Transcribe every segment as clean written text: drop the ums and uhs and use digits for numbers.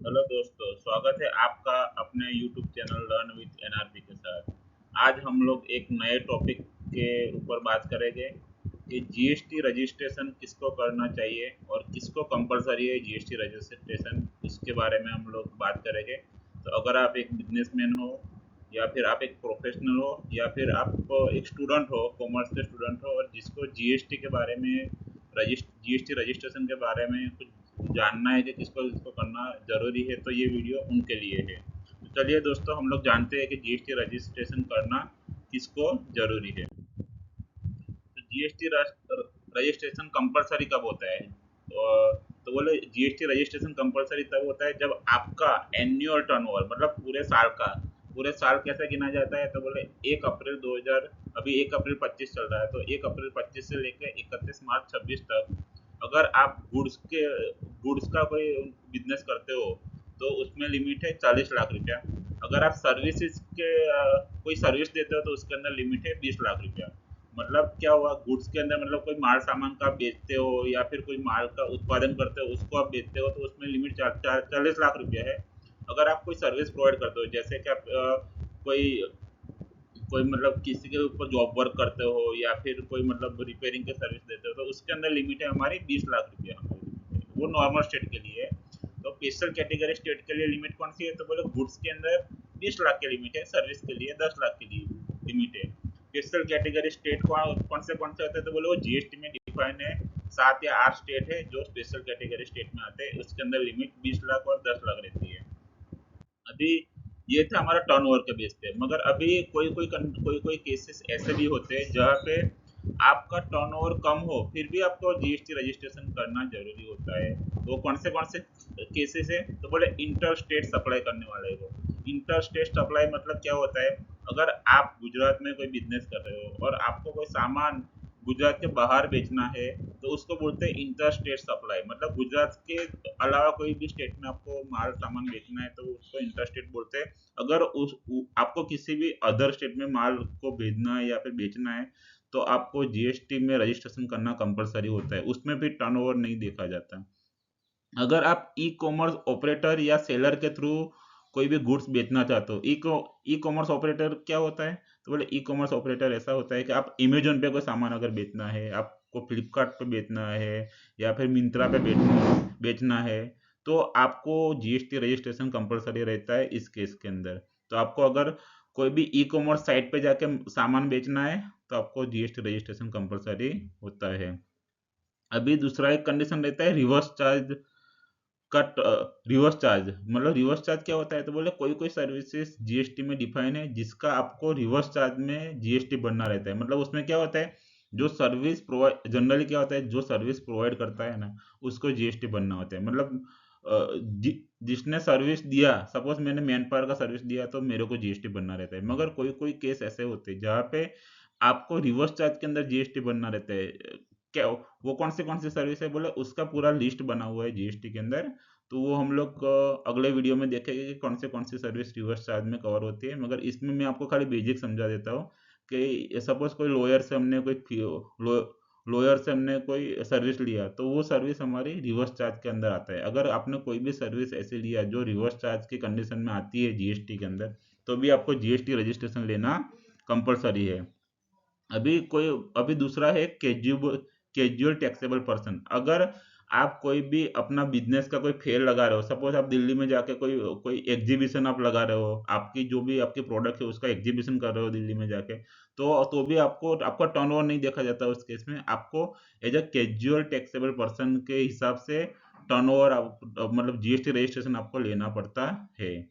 Hello दोस्तों, स्वागत है आपका अपने YouTube channel learn with NRP के साथ। आज हम लोग एक नए टॉपिक के ऊपर बात करेंगे कि जीएसटी रजिस्ट्रेशन किसको करना चाहिए और किसको कंपलसरी है जीएसटी रजिस्ट्रेशन, इसके बारे में हम लोग बात करेंगे। तो अगर आप एक बिजनेसमैन हो या फिर आप एक प्रोफेशनल हो या फिर आप एक स्टूडेंट हो, कॉमर्स के स्टूडेंट हो और जिसको जीएसटी के बारे में जीएसटी रजिस्ट्रेशन के बारे में कुछ जानना है कि किसको किसको करना ज़रूरी है, तो ये वीडियो उनके लिए है। तो चलिए दोस्तों, हम लोग जानते हैं कि जीएसटी रजिस्ट्रेशन करना किसको ज़रूरी है। तो जीएसटी रजिस्ट्रेशन कंपलसरी कब होता है? तो बोले जीएसटी रजिस्ट्रेशन कंपलसरी तब होता है जब आपका एनुअल टर्नओवर, मतलब पूरे साल कैसे गिना जाता है, तो बोले 1 अप्रैल 2000, अभी 1 अप्रैल 25 चल रहा है, तो 1 अप्रैल 25 से लेकर 31 मार्च 26 तक अगर आप गुड्स का कोई बिजनेस करते हो तो उसमें लिमिट है 40 लाख रुपया। अगर आप सर्विसेज के कोई सर्विस देते हो तो उसके अंदर लिमिट है 20 लाख रुपया। मतलब क्या हुआ, गुड्स के अंदर मतलब कोई माल सामान का आप बेचते हो या फिर कोई माल का उत्पादन करते हो उसको आप बेचते हो तो उसमें लिमिट 40 लाख रुपया है। अगर आप कोई सर्विस प्रोवाइड करते हो, जैसे कि आप कोई कोई मतलब किसी के ऊपर जॉब वर्क करते हो या फिर कोई मतलब रिपेयरिंग के सर्विस देते हो तो उसके अंदर लिमिट है हमारी 20 लाख रुपया हमारी limit है। वो नॉर्मल स्टेट के लिए है। तो स्पेशल कैटेगरी स्टेट के लिए लिमिट कौन सी है, तो बोले गुड्स के अंदर 20 लाख की लिमिट है, सर्विस के लिए 10 लाख की लिमिट है। स्पेशल कैटेगरी स्टेट कौन से होते हैं, तो बोले वो जीएसटी में डिफाइन है। 7 या 8 स्टेट है जो स्पेशल कैटेगरी स्टेट में आते हैं, उसके अंदर लिमिट 20 लाख और 10 लाख रहती है। अभी ये था हमारा टर्नओवर के बेस पे, मगर अभी कोई कोई केसेस ऐसे भी होते हैं जहाँ पे आपका टर्नओवर कम हो फिर भी आपको जीएसटी रजिस्ट्रेशन करना जरूरी होता है। तो कौन से केसेस है, तो बोले इंटर स्टेट सप्लाई करने वाले को। इंटर स्टेट सप्लाई मतलब क्या होता है, अगर आप गुजरात में कोई बिजनेस कर रहे हो और आपको कोई सामान गुजरात के बाहर बेचना है तो उसको बोलते हैं इंटर स्टेट सप्लाई। मतलब गुजरात के अलावा कोई भी स्टेट में आपको माल सामान बेचना है तो उसको इंटर स्टेट बोलते हैं। अगर आपको किसी भी अदर स्टेट में माल को भेजना है या फिर बेचना है तो आपको जीएसटी में रजिस्ट्रेशन करना कंपलसरी होता है, उसमें भी टर्नओवर नहीं देखा जाता। अगर आप ई कॉमर्स ऑपरेटर या सेलर के थ्रू कोई भी गुड्स बेचना चाहते हो, ई कॉमर्स ऑपरेटर क्या होता है, तो बोले ई कॉमर्स ऑपरेटर ऐसा होता है कि आप अमेजोन पे कोई सामान अगर बेचना है, आपको फ्लिपकार्ट पे बेचना है या फिर मिंत्रा पे बेचना है तो आपको जीएसटी रजिस्ट्रेशन कंपलसरी रहता है इस केस के अंदर। तो आपको अगर कोई भी ई कॉमर्स साइट पे जाके सामान बेचना है तो आपको जीएसटी रजिस्ट्रेशन कंपलसरी होता है। अभी दूसरा एक कंडीशन रहता है reverse charge cut. Reverse charge मतलब रिवर्स चार्ज क्या होता है, तो बोले कोई कोई सर्विसेज जीएसटी में डिफाइन है जिसका आपको रिवर्स चार्ज में जीएसटी भरना रहता है। मतलब उसमें क्या होता है, जो सर्विस प्रोवाइड जनरली क्या होता है, जो सर्विस प्रोवाइड करता है ना उसको जीएसटी भरना होता है। मतलब जिसने सर्विस दिया, सपोज मैंने मैन पावर का सर्विस दिया तो मेरे को जीएसटी भरना रहता है। मगर कोई कोई केस ऐसे होते हैं जहाँ पे आपको रिवर्स चार्ज के अंदर जीएसटी भरना रहता है। क्या वो कौन सी सर्विस है, बोले उसका पूरा लिस्ट बना हुआ है जीएसटी के अंदर। तो वो हम लोग अगले वीडियो में देखेंगे कि कौन सी सर्विस रिवर्स चार्ज में कवर होती है। मगर इसमें मैं आपको खाली बेसिक समझा देता हूँ कि सपोज कोई लॉयर से हमने कोई सर्विस लिया तो वो सर्विस हमारी रिवर्स चार्ज के अंदर आता है। अगर आपने कोई भी सर्विस ऐसे लिया जो रिवर्स चार्ज की कंडीशन में आती है जीएसटी के अंदर तो भी आपको जीएसटी रजिस्ट्रेशन लेना कंपलसरी है। अभी दूसरा है कैजुअल टैक्सेबल पर्सन। अगर आप कोई भी अपना बिजनेस का कोई फेयर लगा रहे हो, सपोज आप दिल्ली में जाके कोई कोई एग्जीबिशन आप लगा रहे हो, आपकी जो भी आपकी प्रोडक्ट है उसका एग्जीबिशन कर रहे हो दिल्ली में जाके, तो भी आपको आपका टर्नओवर नहीं देखा जाता। उस केस में आपको as a casual taxable person के हिसाब से टर्नओवर मतलब जीएसटी रजिस्ट्रेशन आपको लेना पड़ता है।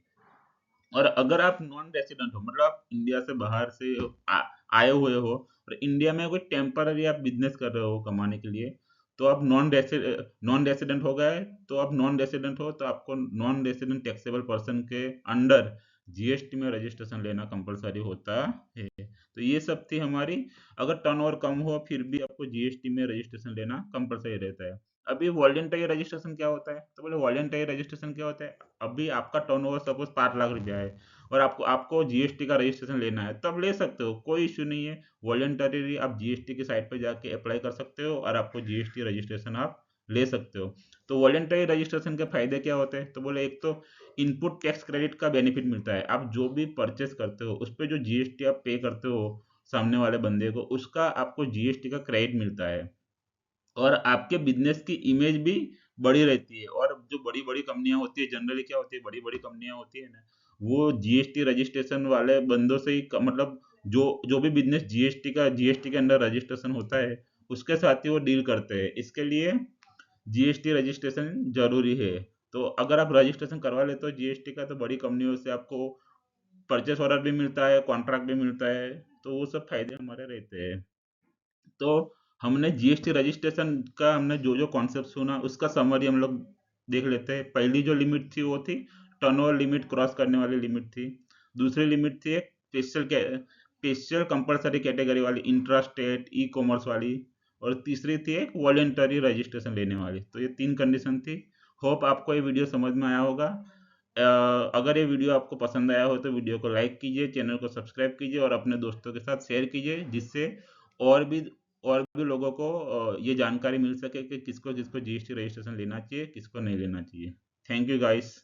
और अगर आप नॉन रेसिडेंट हो, मतलब आप इंडिया से बाहर से आए हुए हो और इंडिया में कोई टेम्पररी आप बिजनेस कर रहे हो कमाने के लिए, तो आप नॉन रेसिडेंट हो गए। तो आप नॉन रेसिडेंट हो तो आपको नॉन रेसिडेंट टैक्सेबल पर्सन के अंडर जीएसटी में रजिस्ट्रेशन लेना कंपलसरी होता है। तो ये सब थी हमारी। अगर टर्नओवर कम हो फिर भी आपको जीएसटी में रजिस्ट्रेशन लेना कंपलसरी रहता है। अभी वॉलंटरी रजिस्ट्रेशन क्या होता है, तो बोले वॉलंटरी रजिस्ट्रेशन क्या होता है, अभी आपका टर्नओवर सपोज 5 लाख रुपया है और आपको जीएसटी का रजिस्ट्रेशन लेना है तब ले सकते हो, कोई इश्यू नहीं है। वॉलंटरी आप जीएसटी की साइट पर जाके अप्लाई कर सकते हो और आपको जीएसटी रजिस्ट्रेशन आप ले सकते हो। तो वॉलेंटरी रजिस्ट्रेशन के फायदे क्या होते हैं? तो बोले एक तो इनपुट टैक्स क्रेडिट का बेनिफिट मिलता है। आप जो भी परचेस करते हो उस पे जो जीएसटी आप पे करते हो सामने वाले बंदे को, उसका आपको जीएसटी का क्रेडिट मिलता है। और आपके बिजनेस की इमेज भी बड़ी रहती है। और जो बड़ी बड़ी कंपनियां होती है, जनरली क्या होती है, बड़ी बड़ी कंपनियां होती है ना, वो जीएसटी रजिस्ट्रेशन वाले बंदों से ही मतलब जो जो भी बिजनेस जीएसटी के अंडर रजिस्ट्रेशन होता है उसके साथ ही वो डील करते हैं। इसके लिए जीएसटी रजिस्ट्रेशन जरूरी है। तो अगर आप रजिस्ट्रेशन करवा लेते हो जीएसटी का, तो बड़ी कंपनियों से आपको परचेस ऑर्डर भी मिलता है, कॉन्ट्रैक्ट भी मिलता है। तो वो सब फायदे हमारे रहते हैं। तो हमने जीएसटी रजिस्ट्रेशन का हमने जो जो कॉन्सेप्ट सुना उसका समरी हम लोग देख लेते हैं। पहली जो लिमिट थी वो थी टर्नओवर लिमिट, क्रॉस करने वाली लिमिट थी। दूसरी लिमिट थी एक स्पेशल कंपलसरी कैटेगरी वाली, इंट्रा स्टेट ई कॉमर्स वाली। और तीसरी थी एक वॉलेंटरी रजिस्ट्रेशन लेने वाली। तो ये तीन कंडीशन थी। होप आपको ये वीडियो समझ में आया होगा। अगर ये वीडियो आपको पसंद आया हो तो वीडियो को लाइक कीजिए, चैनल को सब्सक्राइब कीजिए और अपने दोस्तों के साथ शेयर कीजिए, जिससे और भी और भी लोगों को ये जानकारी मिल सके कि किसको किसको जीएसटी रजिस्ट्रेशन लेना चाहिए, किसको नहीं लेना चाहिए। Thank you guys.